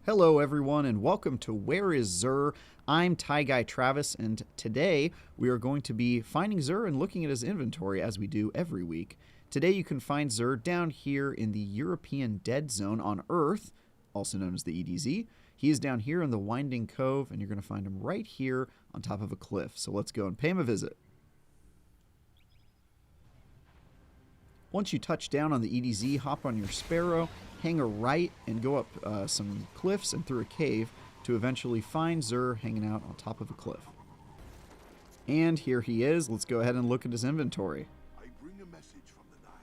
Hello everyone and welcome to Where is Xur? I'm Ty Guy Travis and today we are going to be finding Xur and looking at his inventory as we do every week. Today you can find Xur down here in the European Dead Zone on Earth, also known as the EDZ. He is down here in the Winding Cove and you're going to find him right here on top of a cliff. So let's go and pay him a visit. Once you touch down on the EDZ, hop on your Sparrow, hang a right, and go up some cliffs and through a cave to eventually find Xur hanging out on top of a cliff. And here he is. Let's go ahead and look at his inventory.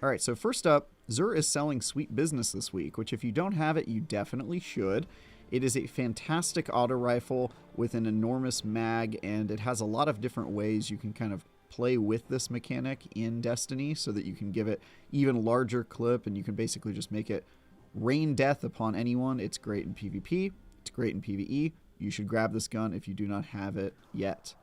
Alright, so first up, Xur is selling Sweet Business this week, which if you don't have it, you definitely should. It is a fantastic auto rifle with an enormous mag, and it has a lot of different ways you can kind of play with this mechanic in Destiny so that you can give it even larger clip and you can basically just make it rain death upon anyone. It's great in PvP. It's great in PvE. You should grab this gun if you do not have it yet.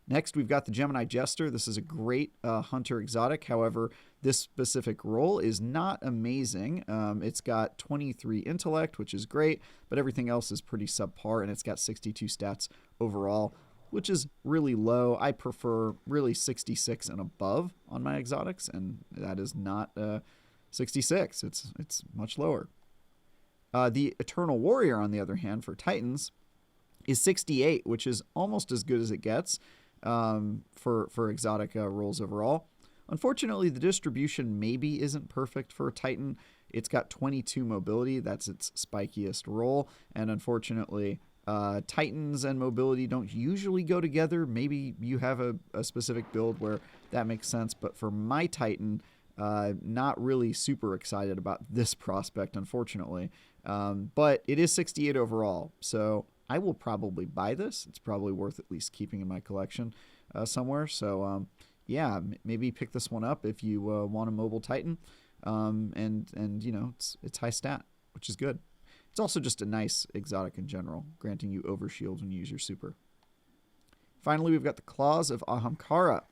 Next, we've got the Gemini Jester. This is a great hunter exotic. However, this specific role is not amazing. It's got 23 intellect, which is great, but everything else is pretty subpar, and it's got 62 stats overall, which is really low. I prefer really 66 and above on my exotics, and that is not 66. It's much lower. The Eternal Warrior, on the other hand, for Titans, is 68, which is almost as good as it gets for exotic roles overall. Unfortunately, the distribution maybe isn't perfect for a Titan. It's got 22 mobility. That's its spikiest role, and unfortunately, Titans and mobility don't usually go together. Maybe you have a specific build where that makes sense, but for my Titan, not really super excited about this prospect, unfortunately. But it is 68 overall, so I will probably buy this. It's probably worth at least keeping in my collection somewhere. So yeah, maybe pick this one up if you want a mobile Titan, and you know it's high stat, which is good. It's also just a nice exotic in general, granting you overshield when you use your super. Finally, we've got the Claws of Ahamkara.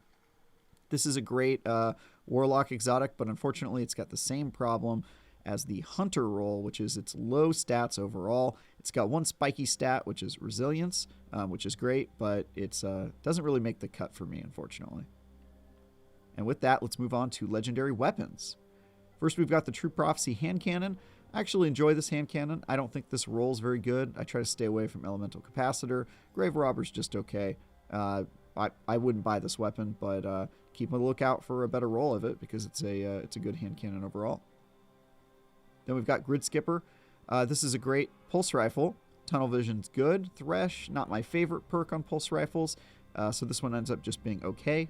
This is a great warlock exotic, but unfortunately it's got the same problem as the hunter role, which is its low stats overall. It's got one spiky stat, which is resilience, which is great, but it doesn't really make the cut for me, unfortunately. And with that, let's move on to legendary weapons. First, we've got the True Prophecy hand cannon. I actually enjoy this hand cannon. I don't think this roll is very good. I try to stay away from elemental capacitor. Grave robber's just okay. I wouldn't buy this weapon, but keep a lookout for a better roll of it because it's a good hand cannon overall. Then we've got Grid Skipper. This is a great pulse rifle. Tunnel vision's good. Thresh, not my favorite perk on pulse rifles, so this one ends up just being okay.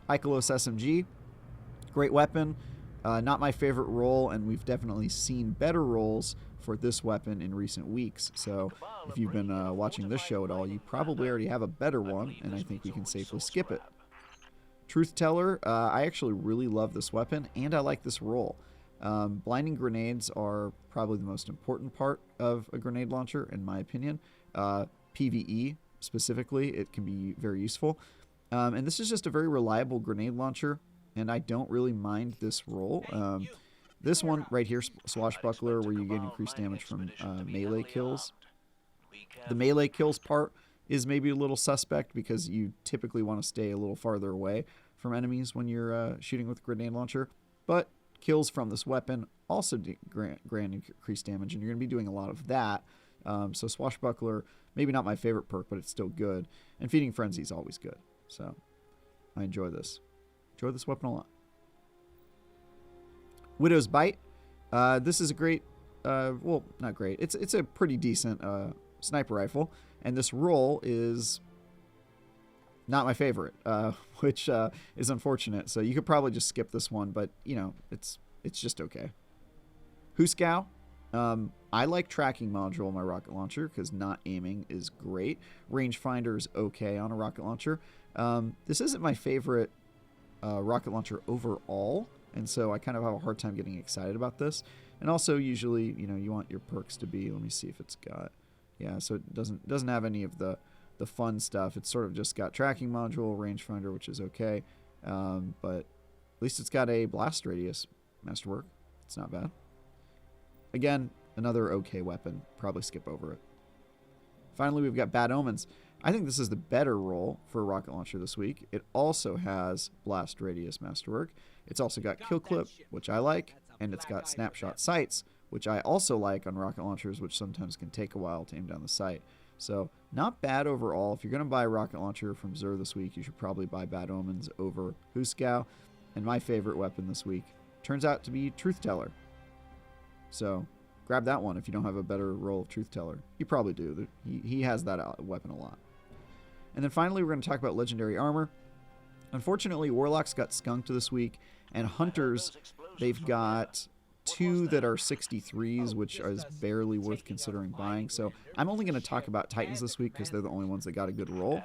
Ikelos SMG, great weapon. Not my favorite role, and we've definitely seen better rolls for this weapon in recent weeks. So if you've been watching this show at all, you probably already have a better one, and I think we can safely skip it. Truth Teller, I actually really love this weapon, and I like this role. Blinding grenades are probably the most important part of a grenade launcher, in my opinion. PvE, specifically, it can be very useful. And this is just a very reliable grenade launcher, and I don't really mind this roll. This one right here, Swashbuckler, where you get increased damage from melee kills. The melee kills part is maybe a little suspect because you typically want to stay a little farther away from enemies when you're shooting with a grenade launcher. But kills from this weapon also grant increased damage, and you're going to be doing a lot of that. So Swashbuckler, maybe not my favorite perk, but it's still good. And Feeding Frenzy is always good. So I enjoy this. Enjoy this weapon a lot. Widow's Bite. This is a great, well, not great. It's a pretty decent sniper rifle, and this roll is not my favorite, which is unfortunate. So you could probably just skip this one, but you know it's just okay. Huscow. I like tracking module on my rocket launcher because not aiming is great. Rangefinder is okay on a rocket launcher. This isn't my favorite rocket launcher overall, and so I kind of have a hard time getting excited about this. And also, usually, you know, you want your perks to be. Let me see if it's got. Yeah, so it doesn't have any of the fun stuff. It's sort of just got tracking module, rangefinder, which is okay, but at least it's got a blast radius. Masterwork. It's not bad. Again, another okay weapon. Probably skip over it. Finally, we've got Bad Omens. I think this is the better roll for a rocket launcher this week. It also has Blast Radius Masterwork. It's also got Kill Clip, which I like, and it's got Snapshot Sights, which I also like on rocket launchers, which sometimes can take a while to aim down the sight. So not bad overall. If you're going to buy a rocket launcher from Xur this week, you should probably buy Bad Omens over Husgau. And my favorite weapon this week turns out to be Truth Teller. So grab that one if you don't have a better roll of Truth Teller. You probably do. He has that weapon a lot. And then finally, we're going to talk about Legendary Armor. Unfortunately, Warlocks got skunked this week, and Hunters, they've got 2 that are 63s, which is barely worth considering buying. So I'm only going to talk about Titans this week because they're the only ones that got a good roll.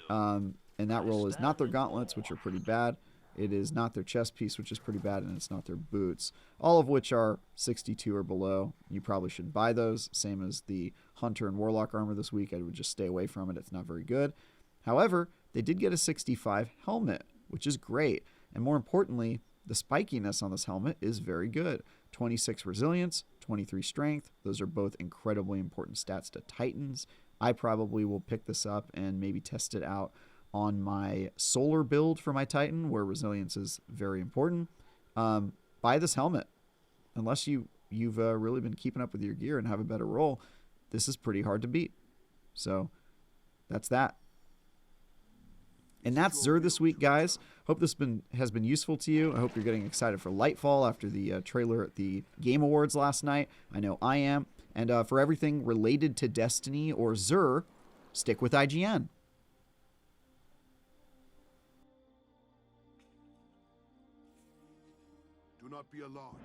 And that roll is not their gauntlets, which are pretty bad. It is not their chest piece, which is pretty bad, and it's not their boots, all of which are 62 or below. You probably should buy those, same as the Hunter and Warlock armor this week. I would just stay away from it. It's not very good. However, they did get a 65 helmet, which is great. And more importantly, the spikiness on this helmet is very good. 26 resilience, 23 strength. Those are both incredibly important stats to Titans. I probably will pick this up and maybe test it out on my solar build for my Titan, where resilience is very important. Buy this helmet. Unless you've really been keeping up with your gear and have a better roll, this is pretty hard to beat. So that's that. And that's Xur this week, guys. Hope this has been useful to you. I hope you're getting excited for Lightfall after the trailer at the Game Awards last night. I know I am. And for everything related to Destiny or Xur, stick with IGN. Do not be alarmed.